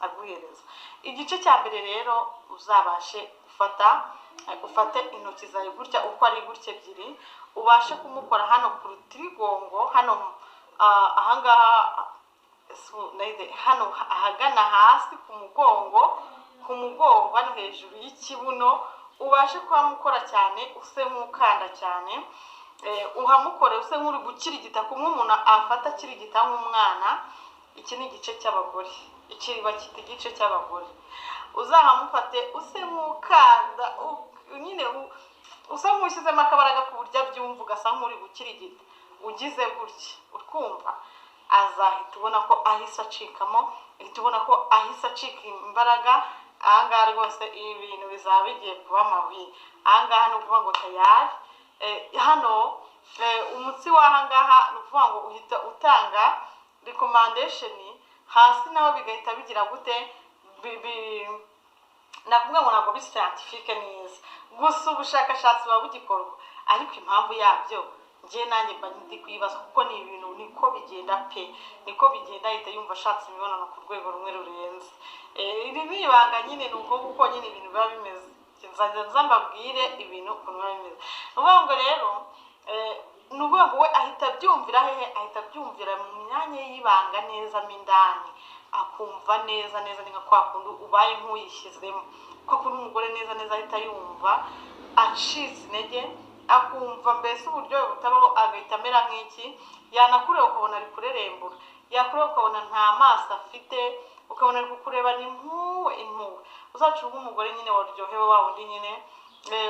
aguhereza. Igice cya mbere rero uzabashe ufate intoki zawe gutya uko ari gutya ebyiri, ubashe kumukora hano ku rutirigongo, hano ahangaha hano ahagana hasi ku mugongo hano hejuru y'ikibuno, ubashe kuhamukora cyane, use nk'ukanda cyane, uhamukore use nk'uri gukirigita, kumwe umuntu afata akirigita nk'umwana. Iki ni igice cy'abagore, iki bakita igice cy'abagore. Uzahamufate use nk'ukanda nyine usa nk'ushyizemo akabaraga ku buryo abyumva, ugasa nk'uri gukirigita, ugize gutya ukumva, azahita ubona ko ahise acikamo, uhita ubona ko ahise acika imbaraga. Ahangaha rwose ibi bintu bizaba bigiye kuba amabuye. Ahangaha ni ukuvuga ngo tayari. Hano umutsi w'ahangaha ni ukuvuga ngo uhita utanga recommendation, hasi naho bigahita bigira gute, nakuvuga ngo ntabwo bisi scientifique neza, gusa ubushakashatsi buba bugikorwa, ariko impamvu yabyo njye nanjye mba ndi kwibaza, kuko ni ibintu niko bigenda pe, niko bigenda, ahita yumva ashatse imibonano ku rwego rumwe rurenze. Iri ni ibanga nyine, ni uko kuko nyine ibintu biba bimeze, nza mbabwire ibintu ukuntu biba bimeze. Ni ukuvuga ngo rero ni ukuvuga ngo we ahita abyumvira hehe, ahita abyumvira mu myanya y'ibanga neza mo indani, akumva neza neza, ni nka kwa kundi ubaye nk'uyishyizemo, kwa kundi umugore neza neza ahita yumva acitse intege, akumva mbese uburyohe butabaho, agahita amera nk'iki, yanakureba ukabona ari kurerembura, yakureba ukabona nta maso afite, ukabona ari kukureba ni impuwe. Uzacunga umugore nyine waryohewe, wa wundi nyine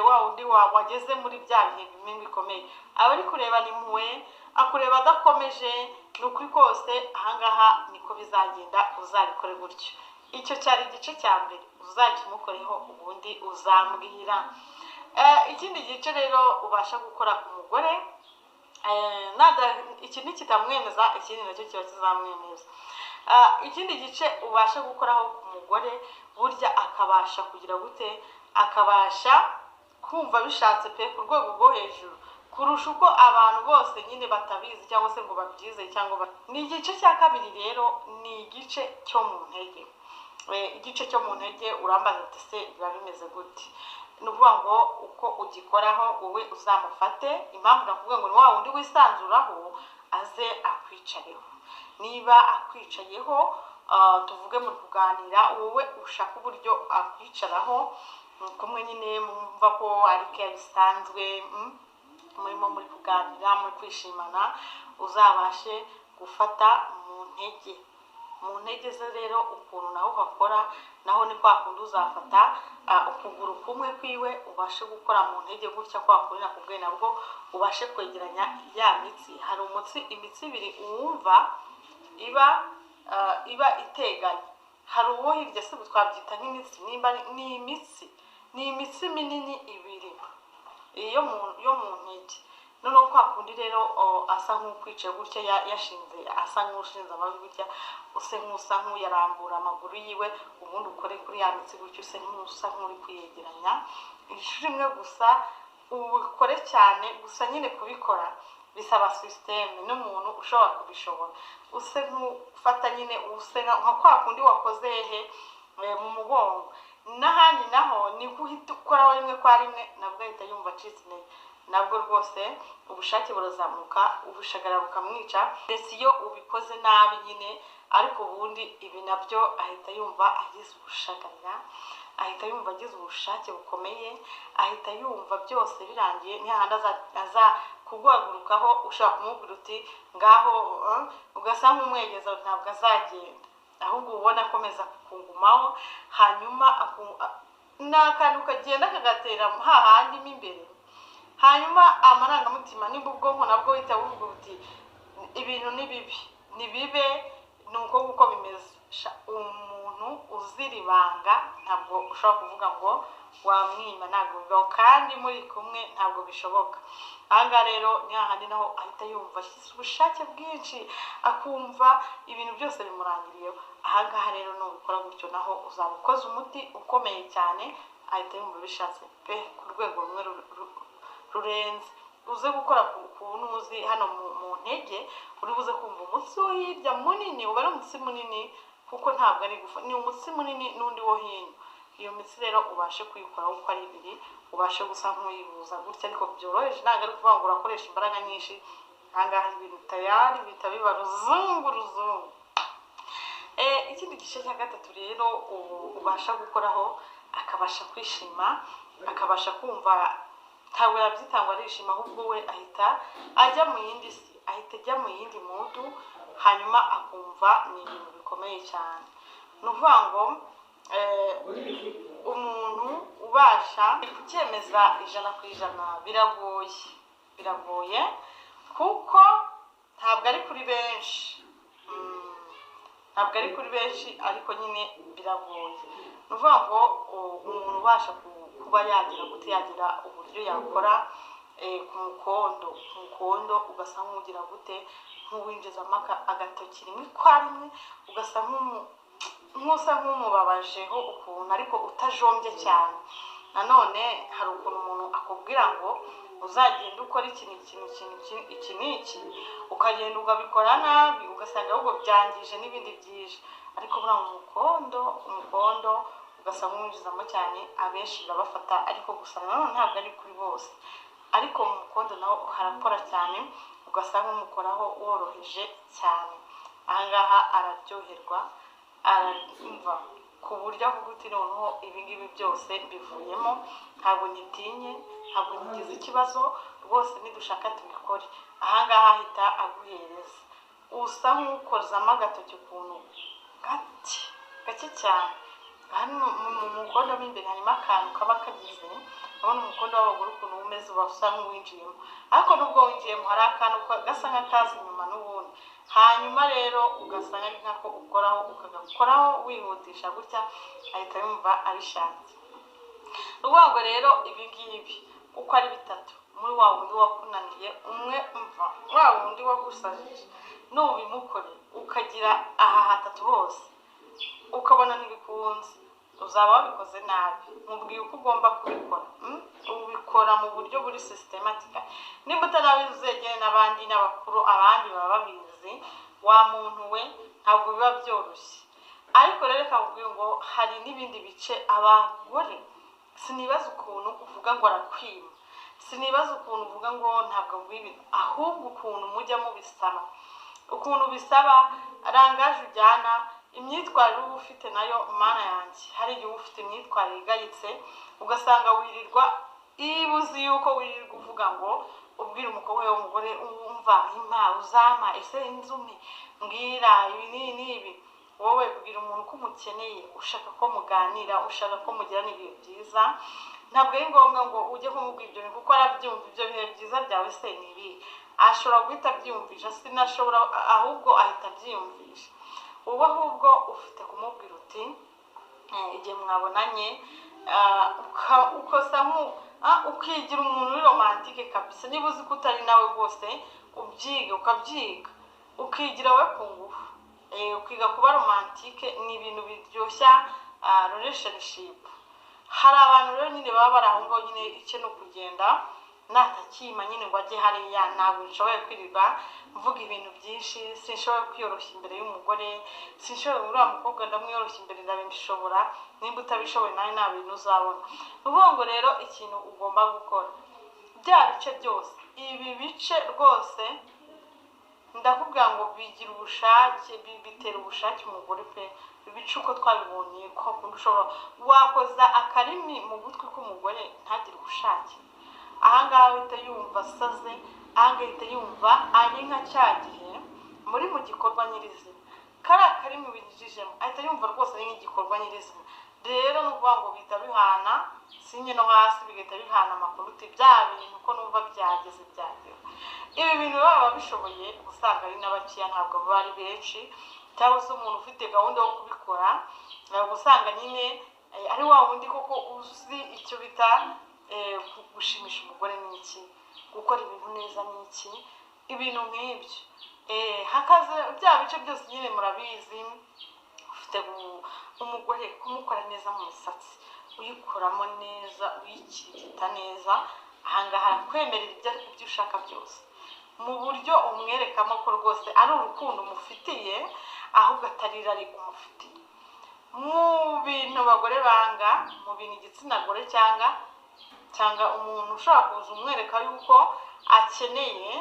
wa wundi wageze muri bya bihe bimwe bikomeye, aba ari kureba ni impuwe, akureba adakomeje. Ni ukuri kose ahangaha niko bizagenda, uzabikore gutyo. Icyo cyari igice cya mbere, uzakimukoreho ubundi uzambwira. Ikindi gice rero ubasha gukora ku mugore, iki nikitamwemeza, ikindi nacyo kiba kizamwemeza. Ikindi gice ubasha gukoraho ku mugore, burya akabasha kugira gute, akabasha kumva bishatse pe ku rwego rwo hejuru, kurusha uko abantu bose nyine batabizi cyangwa se ngo babyize cyangwa ni igice cya kabiri rero, ni igice cyo mu ntege. Igice cyo mu ntege urambaza ati se biba bimeze gute? Ni ukuvuga ngo uko ugikoraho wowe uzamufate, impamvu nakubwiye ngo ni wa wundi wisanzuraho, aze akwicareho. Niba akwicayeho, tuvuge muri kuganira, wowe ushaka uburyo akwicaraho, kumwe nyine mwumva ko ari ke bisanzwe, murimo muri kuganira, muri kwishimana, uzabashe gufata mu ntege. Mu ntege ze rero ukuntu naho hakora, naho ni kwa kundi uzafata ukuguru kumwe kwiwe, ubashe gukora mu ntege gutya, kwa kundi nakubwiye nabwo ubashe kwegeranya ya mitsi. Hari imitsi ibiri uwumva iba iteganye, hari uwo hirya se twabyita nk'imitsi, ni imitsi minini ibiri yo mu ntege. Noneho kwa kundi rero asa nk'ukwicaye gutya, yashinze, asa nk'ushinze amavi gutya, use nk'usa nk'uyarambura amaguru yiwe, ubundi ukore kuri ya mitsi gutya, use nk'usa nk'uri kuyegeranya. Inshuro imwe gusa, ubikore cyane, gusa nyine kubikora bisaba systeme, n'umuntu ushobora kubishobora. Use nk'ufata nyine, use nka kwa kundi wakoze hehe mu mugongo, n'ahandi naho ni guhita ukoraho rimwe kwa rimwe, nabwo ahita yumva acitse intege. Nabwo rwose ubushake burazamuka, ubushagara bukamwica, ndetse iyo ubikoze nabi nyine, ariko ubundi ibi nabyo ahita yumva agize ubushagarira, ahita yumva agize ubushake bukomeye, ahita yumva byose birangiye. Ni hahandi aza kuguhagurukaho, ushaka kumubwira uti ngaho, ugasa nk'umwegeza, ntabwo azagenda, ahubwo ubona akomeza kukungumaho, hanyuma ni akantu kagenda kagatera hahandi mo imbere, hanyuma amarangamutima nibwo ubwonko nabwo uhita buvuga uti ibintu ni bibi, ni bibe, ni uko kuko bimeze. Umuntu uzira ibanga ntabwo ushobora kuvuga ngo wamwima, ntabwo bibaho, kandi muri kumwe ntabwo bishoboka. Ahangaha rero ni hahandi naho ahita yumva ashyize ubushake bwinshi, akumva ibintu byose bimurangiriyeho. Ahangaha rero nubikora gutyo, naho uzaba ukoze umuti ukomeye cyane, ahita yumva bishatse pe ku rwego rumwe rurenze. Uze gukora ku nuzi hano mu ntege, uri buze kumva umutsi wo hirya munini, ubara umutsi munini, kuko ntabwo ari gufa, ni umutsi munini n'undi wo hino. Iyo mitsi rero ubashe kuyikoraho uko ari ibiri, ubashe gusa nk'uyihuza gutya, ariko byoroheje, ntabwo ari kuvuga ngo urakoresha imbaraga nyinshi. Ahangaha ibintu tayari bihita biba ruzungu. Ikindi gice cya gatatu rero ubasha gukoraho akabasha kwishima, akabasha kumva ntabwo yabyitangwa arishima, ahubwo we ahita ajya mu yindi si, ahita ajya mu yindi mudu, hanyuma akumva ni ibintu bikomeye cyane. Ni ukuvuga ngo umuntu ubasha kucyemeza 100% biragoye kuko ntabwo ari kuri benshi, ariko nyine biragoye. Ni ukuvuga ngo umuntu ubasha kuba yagira uburyo yakora ku mukondo ugasa nk'ugira gute, nk'uwinjizamo agatoki rimwe kwa rimwe, ugasa nk'usa nk'umubabajeho ukuntu, ariko utajombye cyane. Nanone hari ukuntu umuntu akubwira ngo uzagenda ukora iki n'iki, ukagenda ukabikora nabi, ugasanga ahubwo byangije n'ibindi byije. Ariko buriya umukondo ugasa nk'uwinjizamo cyane, abenshi birabafata, ariko gusa nanone ntabwo ari kuri bose. Ariko mu mukondo naho harakora cyane, ugasa nk'umukoraho woroheje cyane. Ahangaha araryoherwa, arumva ku buryo avuga uti noneho ibingibi byose bivuyemo, ntabwo ngitinye, ntabwo ngize ikibazo rwose, nidushaka tubikore. Ahangaha ahita aguhereza, usa nk'ukozamo agatoki ukuntu gake cyane. Hano mu mukondo mo imbere harimo akantu kaba kagize, urabona umukondo w'abagore ukuntu umeze, uba usa nk'uwinjiyemo, ariko nubwo winjiyemo hari akantu gasa nk'akazi inyuma n'ubundi. Hanyuma rero ugasanga ari nk'ako ukoraho, ukagakoraho wihutisha gutya, ahita yumva abishatse. Uvuga ngo rero ibingibi uko ari bitatu, muri wa wundi wakunaniye umwe, wa wundi wagusajije, nubimukore ukagira aha hatatu hose ukabona ntibikunze, uzaba wabikoze nabi. Mubwiye uko ugomba kubikora, ubikora mu buryo buri systematic. Niba utanabizegere n'abandi n'abakuru, abandi baba babizi, wa muntu we ntabwo biba byoroshye. Ariko rero kabubwiye ngo hari n'ibindi bice abagore sinibaza ukuntu uvuga ngo arakwima, sinibaza ukuntu uvuga ngo ntabwo ngwibi, ahubwo ukuntu mujya mubisaba, ukuntu bisaba rangaje ujyana, imyitwarire uba ufite nayo. Mana yanjye, hari igihe uba ufite imyitwarire igayitse, ugasanga wirirwa ibuzi yuko wirirwa uvuga ngo ubwira umukobwa we w'umugore, umva impa uzama, ese inzumi mbwira ibi n'ibi. Wowe bwira umuntu ko umukeneye, ushaka ko muganira, ushaka ko mugirana ibihe byiza. Ntabwo ari ngombwa ngo ujye kumubwira ibyo kuko arabyumva, ibyo bihe byiza byawe se ni ibi. Ashobora guhita abyiyumvisha, sinashobora, ahubwo ahita abyiyumvisha. Ubu ahubwo ufite kumubwira uti igihe mwabonanye ukosa ukigira umuntu uri romantike kabisa. Niba uzi ko utari nawe rwose ukabyiga, ukigira we ku ngufu, ukiga kuba romantike. Ni ibintu biryoshya relationship. Hari abantu rero nyine baba bari aho ngaho, nyine icyo ni ukugenda natakima nyine ngo ajye hariya. Ntabwo nshoboye kwirirwa mvuga ibintu byinshi, sinshoboye kwiyoroshya imbere y'umugore, sinshoboye uriya mukobwa ndamwiyoroshya imbere, ndabishobora. Nimba utabishoboye nawe nta bintu uzabona. Uvuga ngo rero ikintu ugomba gukora bya bice byose, ibi bice rwose ndavuga ngo bigira ubushake, bitera ubushake umugore pe. Ibice uko twabibonye ko ushobora wakoza akarimi mu gutwi k'umugore ntagire ubushake. Ahangaha ahita yumva asaze, ahangaha ahita yumva ari nka cya gihe muri mu gikorwa nyirizina, kariya karimi winjijemo ahita yumva rwose ari nk'igikorwa nyirizina. Rero n'uvuga ngo bihita bihana sinye no hasi, bigahita bihana amakuru uti bya bintu ko numva byageze. Ibi bintu baba babishoboye usanga ari n'abakiya, ntabwo baba ari benshi, cyangwa se umuntu ufite gahunda yo kubikora, usanga nyine ari wa wundi koko uzi icyo bita gushimisha umugore n'iki, gukora ibintu neza n'iki, ibintu nk'ibyo. Hakaze bya bice byose nyine murabizi. Ufite umugore kumukora neza mu misatsi, uyikoramo neza, uyikirigita neza. Ahangaha arakwemerera ibyo ushaka byose, mu buryo umwerekamo ko rwose ari urukundo umufitiye, ahubwo atarira ari umufitiye. Mu bintu abagore banga, mu bintu igitsina gore cyangwa umuntu ushobora kuza umwereka yuko akeneye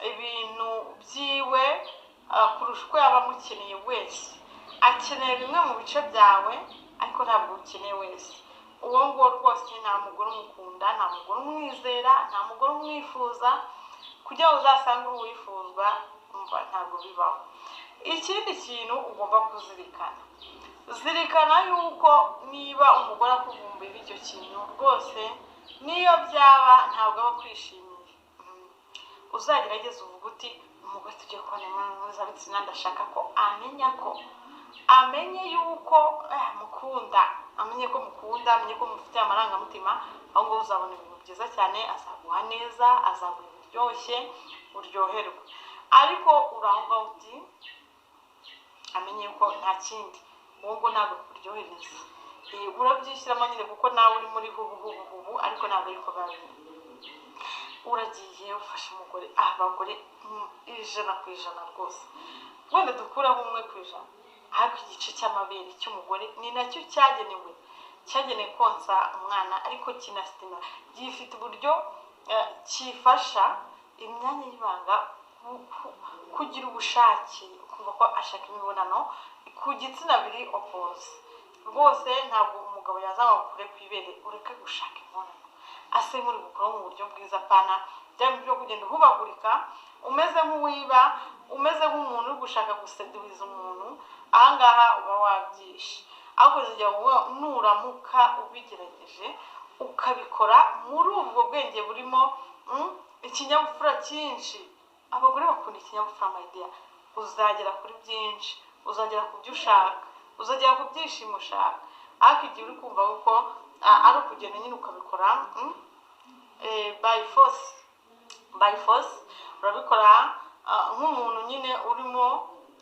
ibintu byiwe kurusha uko yaba amukeneye wese, akeneye bimwe mu bice byawe ariko ntabwo ukeneye wese. Uwo nguwo rwose nta mugore umukunda, nta mugore umwizera, nta mugore umwifuza, kugira ngo uzasange uwifuzwa umva ntabwo bibaho. Ikindi kintu ugomba kuzirikana, zirikana yuko niba umugore akuvumbira icyo kintu rwose niyo byaba ntabwo aba kwishimiye, uzagerageza uvuga uti umugore tugiye kubona imibonano mpuzabitsina ndashaka ko amenye yuko mukunda, amenye ko mufite amarangamutima, aho ngo uzabona ibintu byiza cyane, azaguha neza, azaguha biryoshye uryoherwe. Ariko urangwa uti amenye ko nta kindi, uwo ngo ntabwo kuryohereza, urabyishyiramo nyine kuko nawe uri muri hubu, ariko ntabwo ariko babiri. Uragiye ufashe umugore, abagore 100% rwose, wenda dukuraho 1%, ariko igice cy'amabere cy'umugore ni nacyo cyagenewe konsa umwana, ariko kinasitima gifite uburyo kifasha imyanya y'ibanga kugira ubushake, kumva ko ashaka imibonano ku gitsina biri opposite. Rwose ntabwo umugabo yazaba kure kwibere ureke gushaka imibonano, ase muri gukora mu buryo bwiza pana byaba byo kugenda hubagurika, umeze nk'uwiba, umeze nk'umuntu uri gushaka gusedubiza umuntu. Ahangaha uba wabyishe, ahubwo zijya nuramuka ubigerageje ukabikora muri ubwo bwenge burimo ikinyabupfura cyinshi. Abagore bakunda ikinyabupfura my dear, uzagera kuri byinshi, uzagera ku byo ushaka, uzagera ku byishimo ushaka. Ariko igihe uri kumva uko ari ukugenda nyine ukabikora by force urabikora nk'umuntu nyine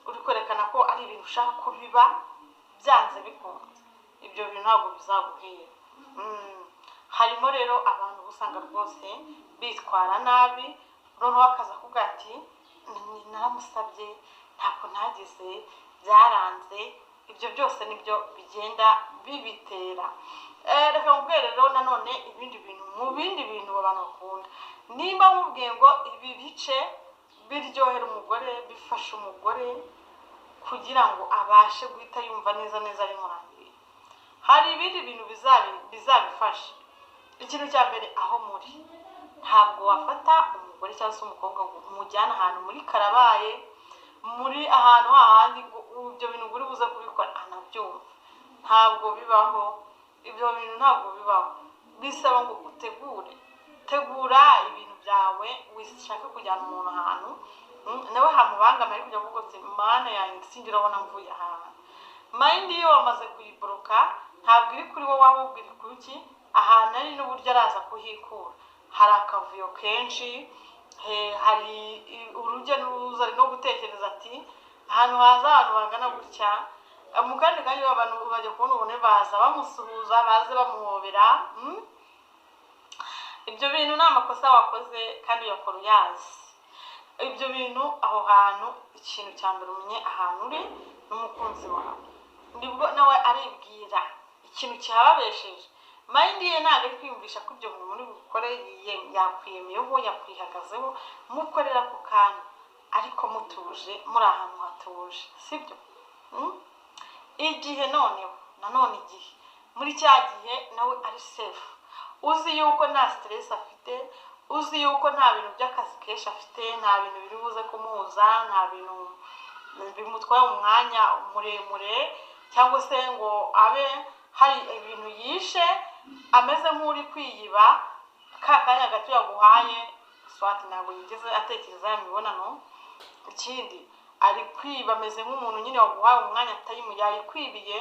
uri kwerekana ko ari ibintu ushaka ko biba, byanze bikunze ibyo bintu ntabwo bizaguhira. Harimo rero abantu usanga rwose bitwara nabi, noneho akaza kuvuga ati naramusabye ntabwo ntagize, byaranze. Ibyo byose nibyo bigenda bibitera. Reka mubwire rero nanone mu bindi bintu abantu bakunda, nimba mubwiye ngo ibi bice biryohera umugore, bifasha umugore kugira ngo abashe guhita yumva neza ari murangiye, hari ibindi bintu bizabifasha. Ikintu cya mbere, aho muri ntabwo wafata umugore cyangwa se umukobwa ngo umujyane ahantu muri karabaye, muri ahantu hahandi ibyo bintu uri buze kubikora anabyumva. Ntabwo bibaho ibyo bintu, ntabwo bibaho. Bisaba ngo tegura ibintu byawe, wishaka kujyana umuntu ahantu nawe hamubangamiye kujya kuvuga ati mana yanjye singira abona mvuye ahantu. Mind iyo wamaze kuyiboroka ntabwo iri kuri wowe, ahubwo iri kuki ahantu ari n'uburyo araza kuhikura. Hari akavuyo kenshi, hari urujya n'uruza, ari no gutekereza ati ahantu haza abantu bangana gutya, mu kandi kanya abantu bajya kubona ubone baza bamusuhuza, baze bamuhobera. Ibyo bintu ni amakosa wakoze kandi uyakora uyazi. Ibyo bintu aho hantu, ikintu cya mbere umenye ahantu uri n'umukunzi wawe, nibwo nawe aribwira ikintu kihababesheje. Mind ye ntabwo ari kwiyumvisha ko ibyo bintu muri bukore yakwiyemeyeho, yakwihagazeho, mukorera ku kanya ariko mutuje, muri ahantu hatuje, sibyo? Igihe nanone igihe muri cya gihe nawe ari safe, uzi yuko nta stress afite, uzi yuko nta bintu by'akazi kenshi afite, nta bintu biri buze kumuhuza, nta bintu bimutwaye umwanya muremure, cyangwa se ngo abe hari ibintu yishe ameze nk'uri kwiyiba ka kanya gato yaguhaye, swati ntabwo yigeze atekereza ya mibonano. Ikindi ari kwiba, ameze nk'umuntu nyine waguhaye umwanya atayimuyaye kwibiye.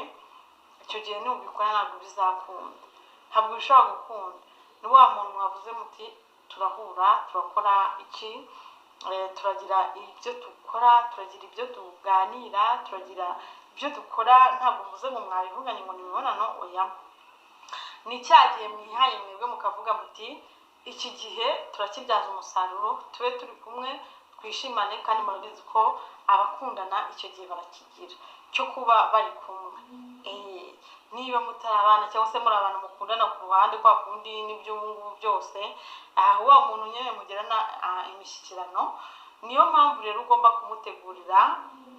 Icyo gihe nubikora ntabwo bizakunda, ntabwo bishobora gukunda. Ni wa muntu wavuze muti turahura, turakora iki, turagira ibyo dukora, turagira ibyo tuganira, turagira ibyo dukora. Ntabwo muze ngo mwabivuganye ngo ni imibonano, oya. Ni cya gihe mwihaye mwebwe mukavuga muti iki gihe turakibyaza umusaruro, tube turi kumwe, twishimane kandi murabizi ko abakundana icyo gihe barakigira cyo kuba bari kumwe. Niba mutari abana cyangwa se muri abantu mukundana ku ruhande kwa kundi n'iby'ubu byose, wa muntu nyine mugirana imishyikirano, niyo mpamvu rero ugomba kumutegurira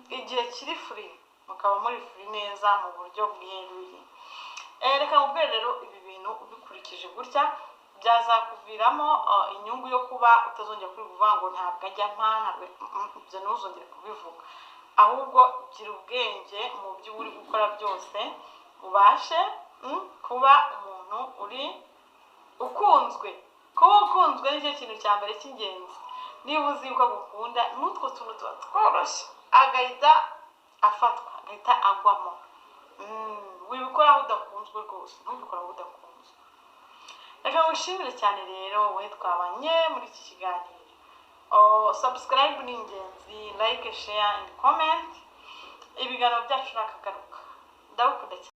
igihe kiri free, mukaba muri free neza mu buryo bweruye. Reka nkubwire rero ibi bintu ubikurikije gutya byazakuviramo inyungu yo kuba utazongera kubivuga ngo ntabwo ajya ntabwo ibyo ntuzongere kubivuga, ahubwo gira ubwenge mu byo uri gukora byose, ubashe kuba umuntu uri ukunzwe. Kuba ukunzwe nicyo kintu cya mbere cy'ingenzi. Niba uzi ko agukunda, n'utwo tuntu tuba tworoshye agahita afatwa, agahita agwamo. Wibikoraho udakunzwe rwose, ntubikoraho udakunzwe. Reka ngushimire cyane rero wowe twabanye muri iki kiganiro. Subscribe ni ingenzi, like, share and comment. Ibiganiro byacu nakagaruka. Ndagukunda cyane.